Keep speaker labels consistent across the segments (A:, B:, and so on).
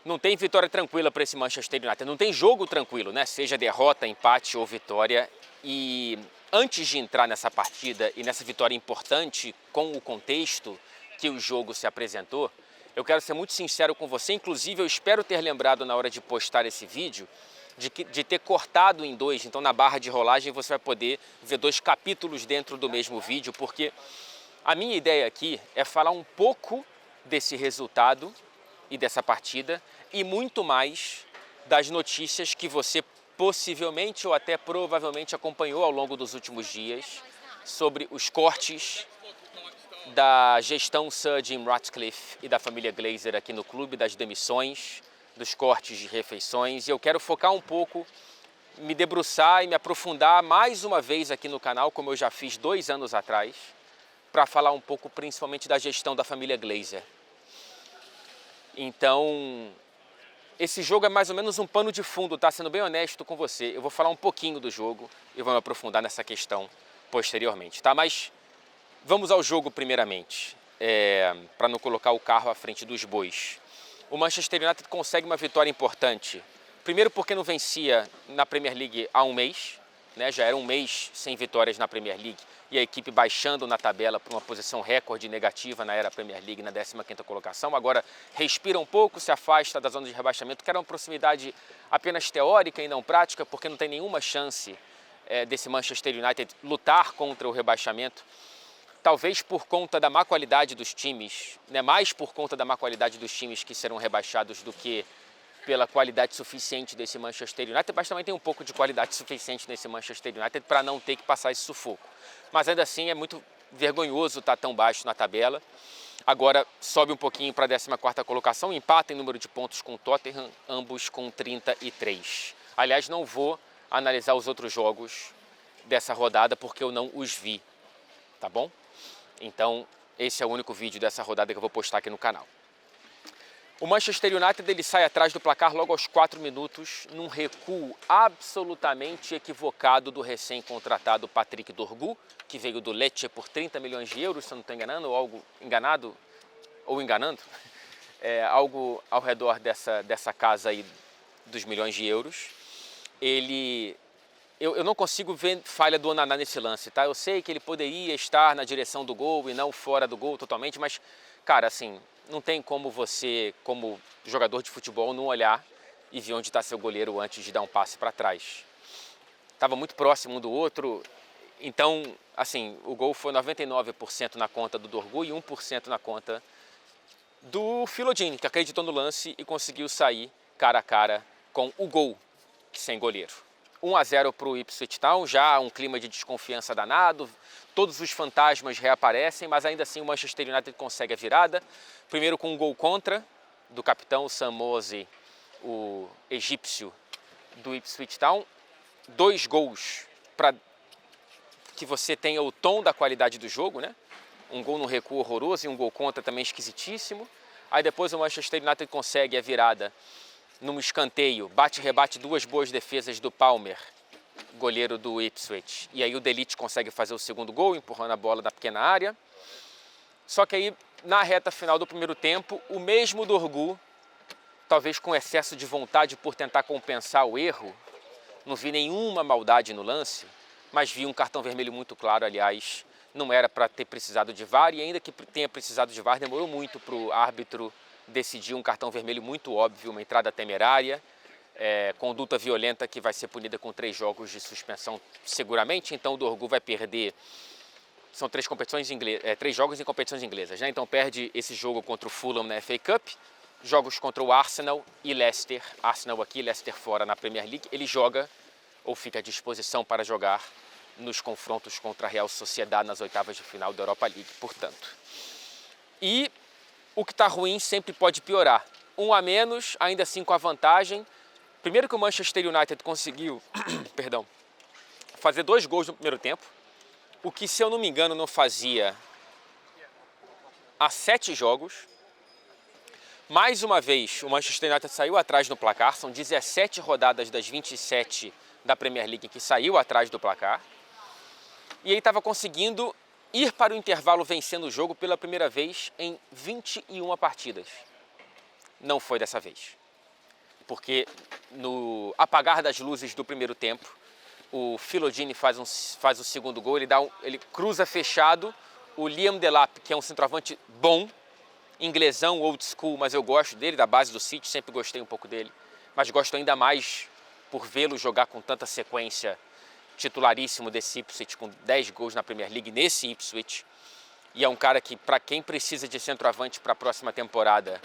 A: Não tem vitória tranquila para esse Manchester United, não tem jogo tranquilo, né? Seja derrota, empate ou vitória. E antes de entrar nessa partida e nessa vitória importante com o contexto que o jogo se apresentou, eu quero ser muito sincero com você. Inclusive, eu espero ter lembrado na hora de postar esse vídeo de ter cortado em dois. Então, na barra de rolagem, você vai poder ver 2 capítulos dentro do mesmo vídeo, porque a minha ideia aqui é falar um pouco desse resultado e dessa partida, e muito mais das notícias que você possivelmente ou até provavelmente acompanhou ao longo dos últimos dias sobre os cortes da gestão Sir Jim Ratcliffe e da família Glazer aqui no clube, das demissões, dos cortes de refeições. E eu quero focar um pouco, me debruçar e me aprofundar mais uma vez aqui no canal, como eu já fiz 2 anos atrás, para falar um pouco principalmente da gestão da família Glazer. Então, esse jogo é mais ou menos um pano de fundo, tá? Sendo bem honesto com você, eu vou falar um pouquinho do jogo e vou me aprofundar nessa questão posteriormente, tá? Mas vamos ao jogo primeiramente, para não colocar o carro à frente dos bois. O Manchester United consegue uma vitória importante, primeiro porque não vencia na Premier League há um mês, né? Já era um mês sem vitórias na Premier League e a equipe baixando na tabela para uma posição recorde negativa na era Premier League, na 15ª colocação. Agora respira um pouco, se afasta da zona de rebaixamento, que era uma proximidade apenas teórica e não prática, porque não tem nenhuma chance desse Manchester United lutar contra o rebaixamento. Talvez por conta da má qualidade dos times, né? Mais por conta da má qualidade dos times que serão rebaixados do que pela qualidade suficiente desse Manchester United, mas também tem um pouco de qualidade suficiente nesse Manchester United para não ter que passar esse sufoco. Mas ainda assim é muito vergonhoso estar tão baixo na tabela. Agora sobe um pouquinho para a 14ª colocação, empata em número de pontos com o Tottenham, ambos com 33. Aliás, não vou analisar os outros jogos dessa rodada porque eu não os vi, tá bom? Então esse é o único vídeo dessa rodada que eu vou postar aqui no canal. O Manchester United ele sai atrás do placar logo aos 4 minutos, num recuo absolutamente equivocado do recém-contratado Patrick Dorgu, que veio do Lecce por 30 milhões de euros, se eu não estou enganando, ou algo enganado, ou enganando, algo ao redor dessa casa aí dos milhões de euros. Eu não consigo ver falha do Onaná nesse lance, tá? Eu sei que ele poderia estar na direção do gol e não fora do gol totalmente, mas, cara, assim, não tem como você, como jogador de futebol, não olhar e ver onde está seu goleiro antes de dar um passe para trás. Estava muito próximo um do outro, então, assim, o gol foi 99% na conta do Dorgu e 1% na conta do Philogene, que acreditou no lance e conseguiu sair cara a cara com o gol sem goleiro. 1-0 para o Ipswich Town, já um clima de desconfiança danado, todos os fantasmas reaparecem, mas ainda assim o Manchester United consegue a virada. Primeiro com um gol contra do capitão Sam Mose, o egípcio do Ipswich Town. 2 gols para que você tenha o tom da qualidade do jogo, né? Um gol no recuo horroroso e um gol contra também esquisitíssimo. Aí depois o Manchester United consegue a virada num escanteio, bate-rebate 2 boas defesas do Palmer, goleiro do Ipswich. E aí o De Ligt consegue fazer o segundo gol, empurrando a bola da pequena área. Só que aí, na reta final do primeiro tempo, o mesmo Dorgu, talvez com excesso de vontade por tentar compensar o erro, não vi nenhuma maldade no lance, mas vi um cartão vermelho muito claro, aliás, não era para ter precisado de VAR, e ainda que tenha precisado de VAR, demorou muito para o árbitro decidir um cartão vermelho muito óbvio, uma entrada temerária, conduta violenta que vai ser punida com 3 jogos de suspensão seguramente. Então o Dorgu vai perder, são 3 jogos em competições inglesas, né? Então perde esse jogo contra o Fulham na FA Cup, jogos contra o Arsenal e Leicester, Arsenal aqui, Leicester fora na Premier League. Ele joga ou fica à disposição para jogar nos confrontos contra a Real Sociedad nas 8ª de final da Europa League, portanto. E o que está ruim sempre pode piorar. 1 a menos, ainda assim com a vantagem. Primeiro que o Manchester United conseguiu perdão, fazer 2 gols no primeiro tempo, o que, se eu não me engano, não fazia há 7 jogos. Mais uma vez, o Manchester United saiu atrás no placar. São 17 rodadas das 27 da Premier League que saiu atrás do placar. E aí estava conseguindo ir para o intervalo vencendo o jogo pela primeira vez em 21 partidas. Não foi dessa vez. porque no apagar das luzes do primeiro tempo, o Philodini faz o segundo gol, ele cruza fechado, o Liam Delap, que é um centroavante bom, inglesão, old school, mas eu gosto dele, da base do City, sempre gostei um pouco dele, mas gosto ainda mais por vê-lo jogar com tanta sequência, titularíssimo desse Ipswich, com 10 gols na Premier League nesse Ipswich, e é um cara que, para quem precisa de centroavante para a próxima temporada,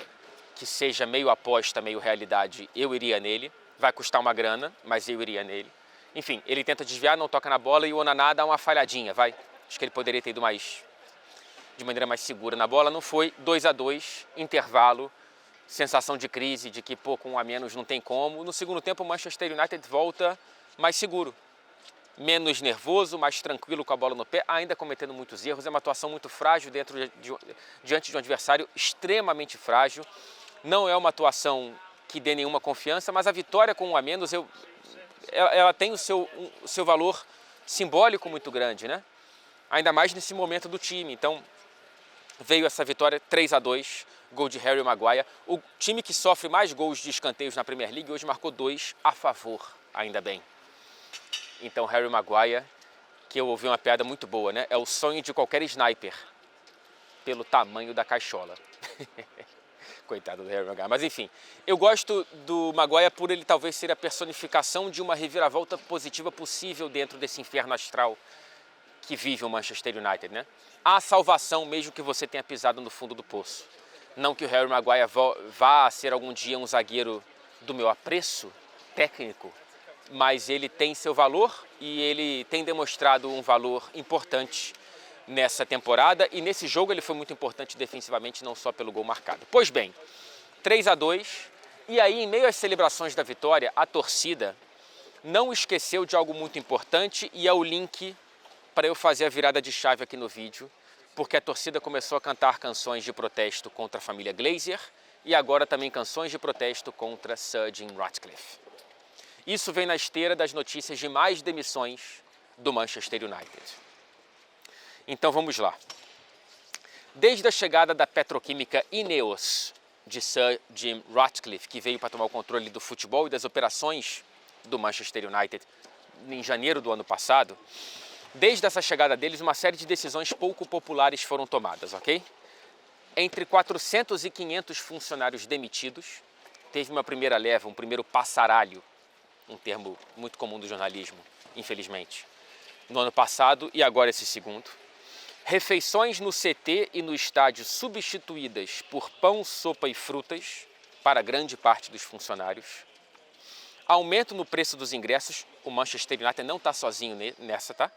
A: que seja meio aposta, meio realidade, eu iria nele. Vai custar uma grana, mas eu iria nele. Enfim, ele tenta desviar, não toca na bola e o Onana dá uma falhadinha, vai. Acho que ele poderia ter ido de maneira mais segura na bola. Não foi, 2-2, intervalo, sensação de crise, de que pô, com um a menos não tem como. No segundo tempo o Manchester United volta mais seguro. Menos nervoso, mais tranquilo com a bola no pé, ainda cometendo muitos erros. É uma atuação muito frágil diante de um adversário extremamente frágil. Não é uma atuação que dê nenhuma confiança, mas a vitória com um a menos, ela tem o seu valor simbólico muito grande, né? Ainda mais nesse momento do time. Então, veio essa vitória 3-2, gol de Harry Maguire. O time que sofre mais gols de escanteios na Premier League hoje marcou 2 a favor, ainda bem. Então, Harry Maguire, que eu ouvi uma piada muito boa, né? É o sonho de qualquer sniper, pelo tamanho da caixola. Coitado do Harry Maguire. Mas enfim, eu gosto do Maguire por ele talvez ser a personificação de uma reviravolta positiva possível dentro desse inferno astral que vive o Manchester United, né? Há salvação mesmo que você tenha pisado no fundo do poço. Não que o Harry Maguire vá ser algum dia um zagueiro do meu apreço técnico, mas ele tem seu valor e ele tem demonstrado um valor importante nessa temporada e nesse jogo ele foi muito importante defensivamente, não só pelo gol marcado. Pois bem, 3-2 e aí em meio às celebrações da vitória, a torcida não esqueceu de algo muito importante e é o link para eu fazer a virada de chave aqui no vídeo, porque a torcida começou a cantar canções de protesto contra a família Glazer e agora também canções de protesto contra Sir Jim Ratcliffe. Isso vem na esteira das notícias de mais demissões do Manchester United. Então vamos lá. Desde a chegada da petroquímica Ineos de Sir Jim Ratcliffe, que veio para tomar o controle do futebol e das operações do Manchester United em janeiro do ano passado, desde essa chegada deles, uma série de decisões pouco populares foram tomadas, ok? Entre 400 e 500 funcionários demitidos, teve uma primeira leva, um primeiro passaralho, um termo muito comum do jornalismo, infelizmente, no ano passado e agora esse segundo. Refeições no CT e no estádio substituídas por pão, sopa e frutas para grande parte dos funcionários. Aumento no preço dos ingressos, o Manchester United não está sozinho nessa, tá?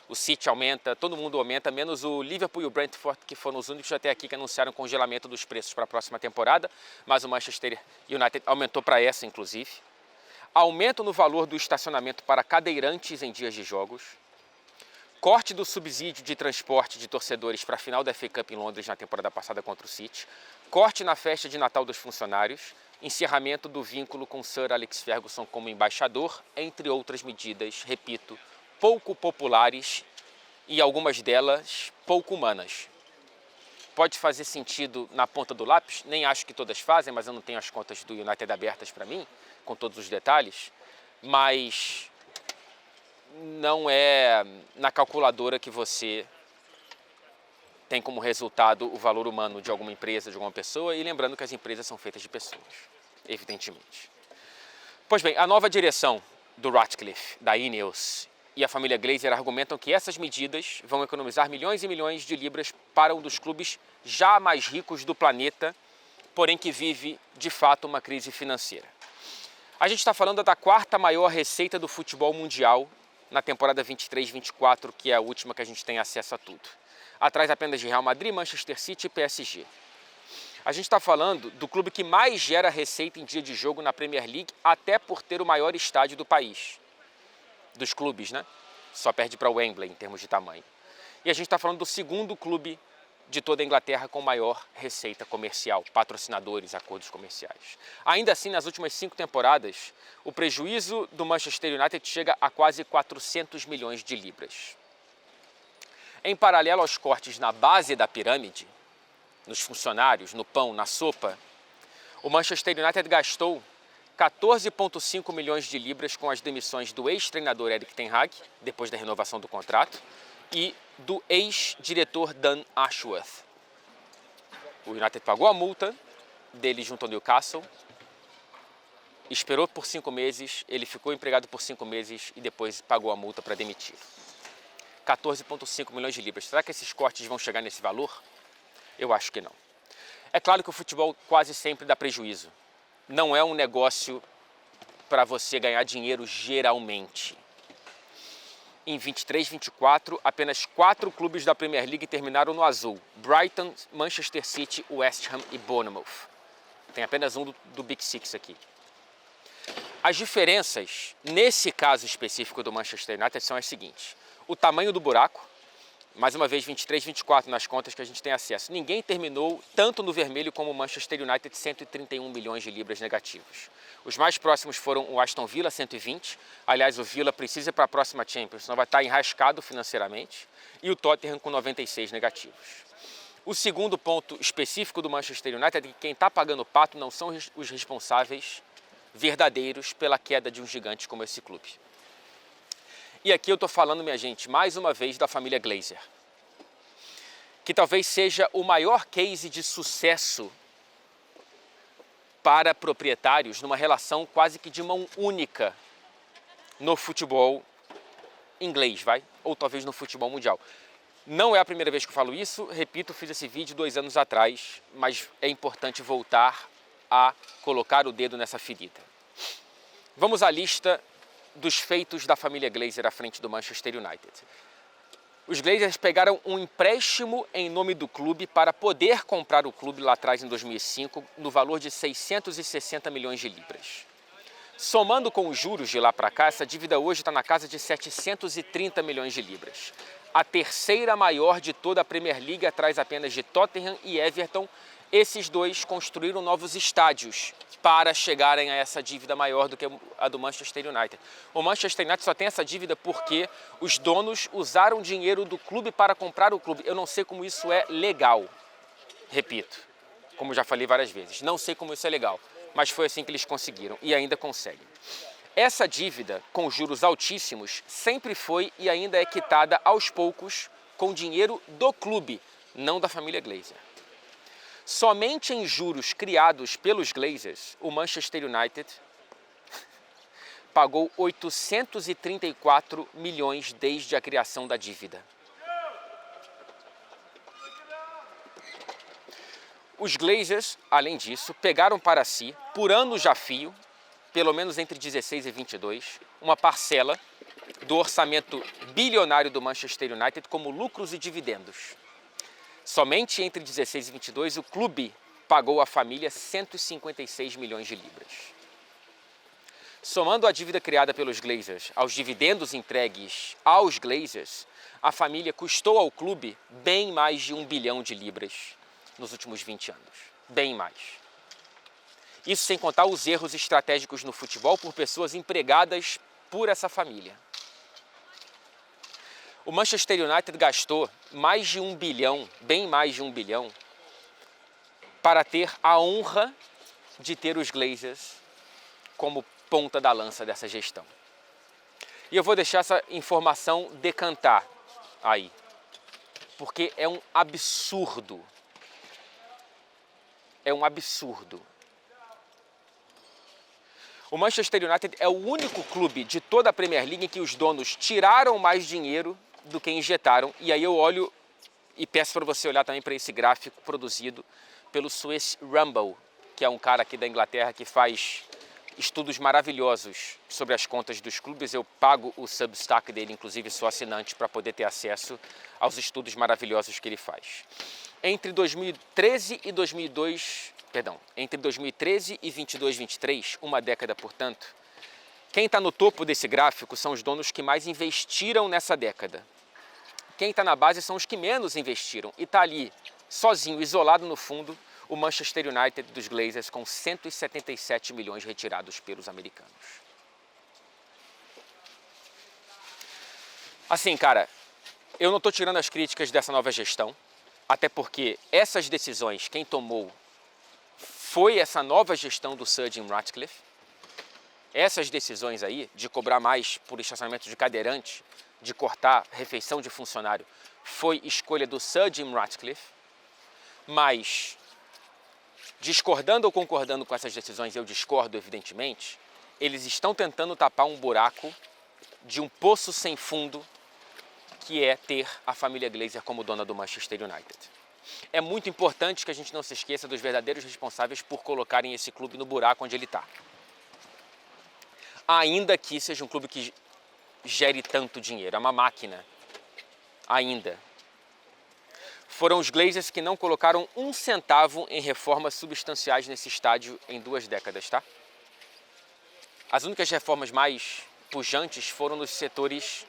A: O City aumenta, todo mundo aumenta, menos o Liverpool e o Brentford, que foram os únicos até aqui que anunciaram congelamento dos preços para a próxima temporada, mas o Manchester United aumentou para essa, inclusive. Aumento no valor do estacionamento para cadeirantes em dias de jogos. Corte do subsídio de transporte de torcedores para a final da FA Cup em Londres na temporada passada contra o City. Corte na festa de Natal dos funcionários. Encerramento do vínculo com Sir Alex Ferguson como embaixador, entre outras medidas, repito, pouco populares e algumas delas pouco humanas. Pode fazer sentido na ponta do lápis, nem acho que todas fazem, mas eu não tenho as contas do United abertas para mim, com todos os detalhes, mas não é na calculadora que você tem como resultado o valor humano de alguma empresa, de alguma pessoa, e lembrando que as empresas são feitas de pessoas, evidentemente. Pois bem, a nova direção do Ratcliffe, da Ineos e a família Glazer argumentam que essas medidas vão economizar milhões e milhões de libras para um dos clubes já mais ricos do planeta, porém que vive, de fato, uma crise financeira. A gente está falando da quarta maior receita do futebol mundial na temporada 23-24, que é a última que a gente tem acesso a tudo. Atrás apenas de Real Madrid, Manchester City e PSG. A gente está falando do clube que mais gera receita em dia de jogo na Premier League, até por ter o maior estádio do país. Dos clubes, né? Só perde para o Wembley em termos de tamanho. E a gente está falando do segundo clube de toda a Inglaterra com maior receita comercial, patrocinadores, acordos comerciais. Ainda assim, nas últimas 5 temporadas, o prejuízo do Manchester United chega a quase 400 milhões de libras. Em paralelo aos cortes na base da pirâmide, nos funcionários, no pão, na sopa, o Manchester United gastou 14,5 milhões de libras com as demissões do ex-treinador Erik ten Hag, depois da renovação do contrato, e do ex-diretor Dan Ashworth. O United pagou a multa dele junto ao Newcastle, esperou por 5 meses, ele ficou empregado por 5 meses e depois pagou a multa para demitir. 14,5 milhões de libras. Será que esses cortes vão chegar nesse valor? Eu acho que não. É claro que o futebol quase sempre dá prejuízo. Não é um negócio para você ganhar dinheiro geralmente. Em 23-24, apenas 4 clubes da Premier League terminaram no azul: Brighton, Manchester City, West Ham e Bournemouth. Tem apenas um do Big Six aqui. As diferenças, nesse caso específico do Manchester United, são as seguintes: o tamanho do buraco, mais uma vez 23-24 nas contas que a gente tem acesso. Ninguém terminou tanto no vermelho como o Manchester United, 131 milhões de libras negativos. Os mais próximos foram o Aston Villa, 120. Aliás, o Villa precisa ir para a próxima Champions, senão vai estar enrascado financeiramente. E o Tottenham com 96 negativos. O segundo ponto específico do Manchester United é que quem está pagando o pato não são os responsáveis verdadeiros pela queda de um gigante como esse clube. E aqui eu estou falando, minha gente, mais uma vez da família Glazer, que talvez seja o maior case de sucesso para proprietários numa relação quase que de mão única no futebol inglês, ou talvez no futebol mundial. Não é a primeira vez que eu falo isso, repito, fiz esse vídeo 2 anos atrás, mas é importante voltar a colocar o dedo nessa ferida. Vamos à lista dos feitos da família Glazer à frente do Manchester United. Os Glazers pegaram um empréstimo em nome do clube para poder comprar o clube lá atrás em 2005 no valor de 660 milhões de libras. Somando com os juros de lá para cá, essa dívida hoje está na casa de 730 milhões de libras. A terceira maior de toda a Premier League, atrás apenas de Tottenham e Everton. Esses dois construíram novos estádios para chegarem a essa dívida maior do que a do Manchester United. O Manchester United só tem essa dívida porque os donos usaram dinheiro do clube para comprar o clube. Eu não sei como isso é legal. Repito, como já falei várias vezes, não sei como isso é legal, mas foi assim que eles conseguiram e ainda conseguem. Essa dívida, com juros altíssimos, sempre foi e ainda é quitada aos poucos com dinheiro do clube, não da família Glazer. Somente em juros criados pelos Glazers, o Manchester United pagou 834 milhões desde a criação da dívida. Os Glazers, além disso, pegaram para si, por anos a fio, pelo menos entre 16 e 22, uma parcela do orçamento bilionário do Manchester United como lucros e dividendos. Somente entre 16 e 22, o clube pagou à família 156 milhões de libras. Somando a dívida criada pelos Glazers aos dividendos entregues aos Glazers, a família custou ao clube bem mais de 1 bilhão de libras nos últimos 20 anos. Bem mais. Isso sem contar os erros estratégicos no futebol por pessoas empregadas por essa família. O Manchester United gastou mais de 1 bilhão, bem mais de 1 bilhão, para ter a honra de ter os Glazers como ponta da lança dessa gestão. E eu vou deixar essa informação decantar aí, porque é um absurdo. É um absurdo. O Manchester United é o único clube de toda a Premier League em que os donos tiraram mais dinheiro do que injetaram. E aí eu olho e peço para você olhar também para esse gráfico produzido pelo Swiss Rumble, que é um cara aqui da Inglaterra que faz estudos maravilhosos sobre as contas dos clubes. Eu pago o Substack dele, inclusive sou assinante, para poder ter acesso aos estudos maravilhosos que ele faz. Entre 2013 e 22-23, uma década, portanto, quem está no topo desse gráfico são os donos que mais investiram nessa década. Quem está na base são os que menos investiram. E está ali, sozinho, isolado no fundo, o Manchester United dos Glazers com 177 milhões retirados pelos americanos. Assim, cara, eu não estou tirando as críticas dessa nova gestão, até porque essas decisões, quem tomou foi essa nova gestão do Sir Jim Ratcliffe. Essas decisões aí, de cobrar mais por estacionamento de cadeirante, de cortar refeição de funcionário, foi escolha do Sir Jim Ratcliffe, mas, discordando ou concordando com essas decisões, eu discordo evidentemente, eles estão tentando tapar um buraco de um poço sem fundo, que é ter a família Glazer como dona do Manchester United. É muito importante que a gente não se esqueça dos verdadeiros responsáveis por colocarem esse clube no buraco onde ele está. Ainda que seja um clube que gere tanto dinheiro, é uma máquina, ainda. Foram os Glazers que não colocaram um centavo em reformas substanciais nesse estádio em 2 décadas, tá? As únicas reformas mais pujantes foram nos setores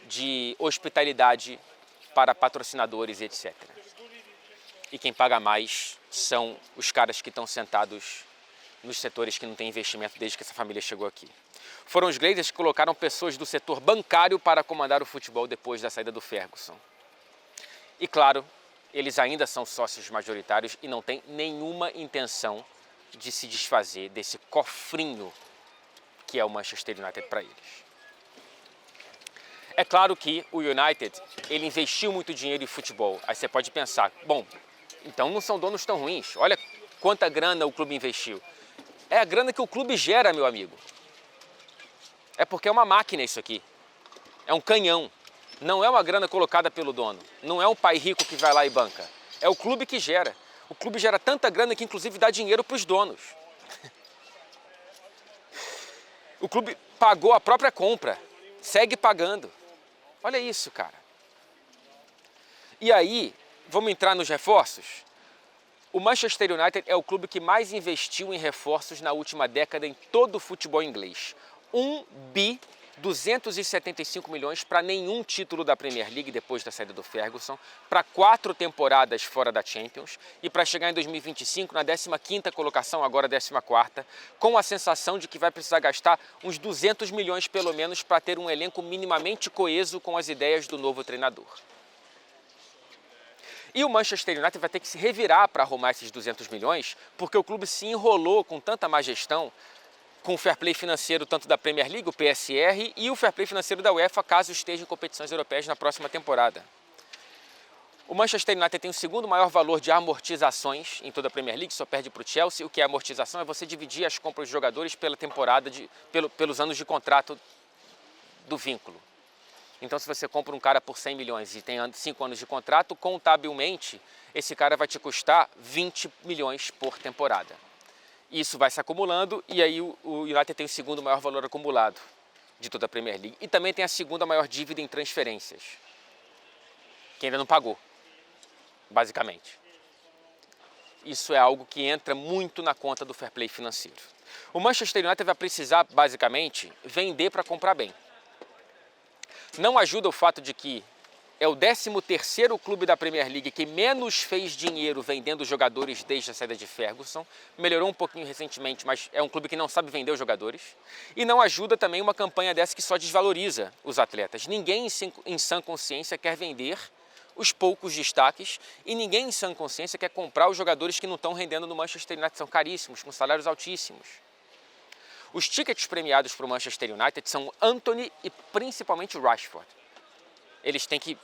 A: de hospitalidade para patrocinadores, etc. E quem paga mais são os caras que estão sentados nos setores que não têm investimento desde que essa família chegou aqui. Foram os Glazers que colocaram pessoas do setor bancário para comandar o futebol depois da saída do Ferguson. E claro, eles ainda são sócios majoritários e não têm nenhuma intenção de se desfazer desse cofrinho que é o Manchester United para eles. É claro que o United, ele investiu muito dinheiro em futebol. Aí você pode pensar, bom, então não são donos tão ruins. Olha quanta grana o clube investiu. É a grana que o clube gera, meu amigo. É porque é uma máquina isso aqui. É um canhão. Não é uma grana colocada pelo dono. Não é um pai rico que vai lá e banca. É o clube que gera. O clube gera tanta grana que inclusive dá dinheiro para os donos. O clube pagou a própria compra. Segue pagando. Olha isso, cara. E aí, vamos entrar nos reforços? O Manchester United é o clube que mais investiu em reforços na última década em todo o futebol inglês. 1,275 bilhões para nenhum título da Premier League depois da saída do Ferguson, para 4 temporadas fora da Champions e para chegar em 2025 na 15ª colocação, agora 14ª, com a sensação de que vai precisar gastar uns 200 milhões pelo menos para ter um elenco minimamente coeso com as ideias do novo treinador. E o Manchester United vai ter que se revirar para arrumar esses 200 milhões, porque o clube se enrolou com tanta má gestão, com o fair play financeiro tanto da Premier League, o PSR, e o fair play financeiro da UEFA, caso esteja em competições europeias na próxima temporada. O Manchester United tem o segundo maior valor de amortizações em toda a Premier League, só perde para o Chelsea. O que é amortização? É você dividir as compras de jogadores pela temporada, pelos anos de contrato do vínculo. Então, se você compra um cara por 100 milhões e tem 5 anos de contrato, contabilmente, esse cara vai te custar 20 milhões por temporada. Isso vai se acumulando e aí o United tem o segundo maior valor acumulado de toda a Premier League. E também tem a segunda maior dívida em transferências, que ainda não pagou, basicamente. Isso é algo que entra muito na conta do fair play financeiro. O Manchester United vai precisar, basicamente, vender para comprar bem. Não ajuda o fato de que é o 13º clube da Premier League que menos fez dinheiro vendendo jogadores desde a saída de Ferguson. Melhorou um pouquinho recentemente, mas é um clube que não sabe vender os jogadores. E não ajuda também uma campanha dessa que só desvaloriza os atletas. Ninguém em sã consciência quer vender os poucos destaques e ninguém em sã consciência quer comprar os jogadores que não estão rendendo no Manchester United. São caríssimos, com salários altíssimos. Os tickets premiados para o Manchester United são Antony e principalmente Rashford. Eles têm que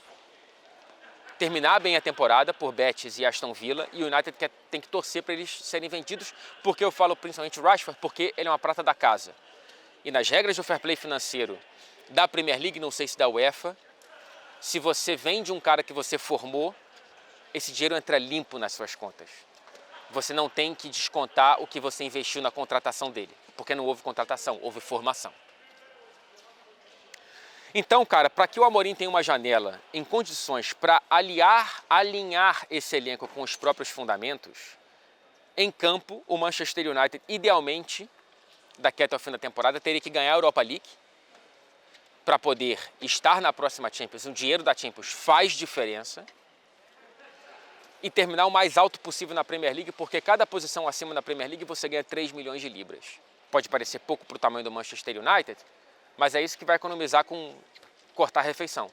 A: terminar bem a temporada por Betis e Aston Villa e o United tem que torcer para eles serem vendidos, porque eu falo principalmente Rashford, porque ele é uma prata da casa. E nas regras do fair play financeiro da Premier League, não sei se da UEFA, se você vende um cara que você formou, esse dinheiro entra limpo nas suas contas. Você não tem que descontar o que você investiu na contratação dele, porque não houve contratação, houve formação. Então, cara, para que o Amorim tenha uma janela em condições para alinhar esse elenco com os próprios fundamentos, em campo, o Manchester United, idealmente, daqui até o fim da temporada, teria que ganhar a Europa League para poder estar na próxima Champions. O dinheiro da Champions faz diferença. E terminar o mais alto possível na Premier League, porque cada posição acima na Premier League você ganha 3 milhões de libras. Pode parecer pouco para o tamanho do Manchester United, mas é isso que vai economizar com cortar a refeição.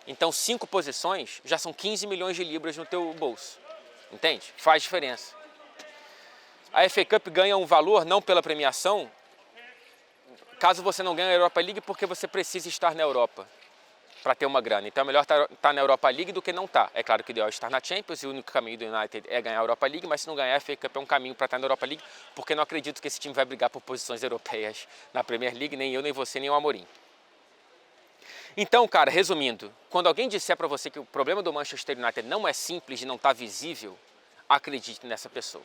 A: Então 5 posições já são 15 milhões de libras no teu bolso. Entende? Faz diferença. A FA Cup ganha um valor não pela premiação, caso você não ganhe a Europa League, porque você precisa estar na Europa para ter uma grana. Então é melhor estar na Europa League do que não estar. É claro que o ideal é estar na Champions e o único caminho do United é ganhar a Europa League, mas se não ganhar, a FA Cup é um caminho para estar na Europa League, porque não acredito que esse time vai brigar por posições europeias na Premier League, nem eu, nem você, nem o Amorim. Então, cara, resumindo, quando alguém disser para você que o problema do Manchester United não é simples de não estar visível, acredite nessa pessoa.